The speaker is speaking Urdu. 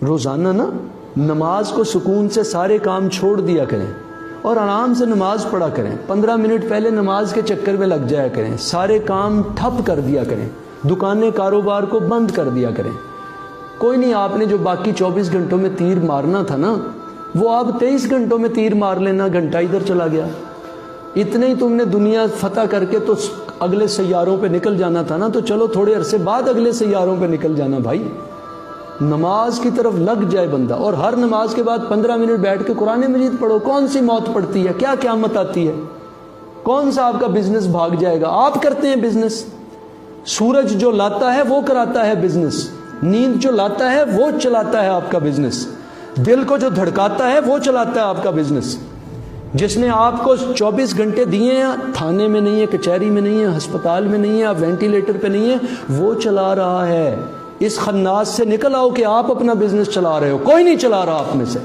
روزانہ نا نماز کو سکون سے سارے کام چھوڑ دیا کریں اور آرام سے نماز پڑھا کریں. 15 منٹ پہلے نماز کے چکر میں لگ جایا کریں. سارے کام ٹھپ کر دیا کریں. دکانیں کاروبار کو بند کر دیا کریں. کوئی نہیں، آپ نے جو باقی 24 گھنٹوں میں تیر مارنا تھا نا، وہ آپ 23 گھنٹوں میں تیر مار لینا. گھنٹہ ادھر چلا گیا. اتنے ہی تم نے دنیا فتح کر کے تو اگلے سیاروں پہ نکل جانا تھا نا، تو چلو تھوڑے عرصے بعد اگلے سیاروں پہ نکل جانا بھائی. نماز کی طرف لگ جائے بندہ، اور ہر نماز کے بعد 15 منٹ بیٹھ کے قرآن مجید پڑھو. کون سی موت پڑتی ہے؟ کیا قیامت آتی ہے؟ کون سا آپ کا بزنس بھاگ جائے گا؟ آپ کرتے ہیں بزنس. سورج جو لاتا ہے وہ کراتا ہے بزنس. نیند جو لاتا ہے وہ چلاتا ہے آپ کا بزنس. دل کو جو دھڑکاتا ہے وہ چلاتا ہے آپ کا بزنس. جس نے آپ کو 24 گھنٹے دیے ہیں، تھانے میں نہیں ہے، کچہری میں نہیں ہے، ہسپتال میں نہیں ہے، آپ وینٹیلیٹر پہ نہیں ہے، وہ چلا رہا ہے. اس خناس سے نکل آؤ کہ آپ اپنا بزنس چلا رہے ہو. کوئی نہیں چلا رہا آپ میں سے.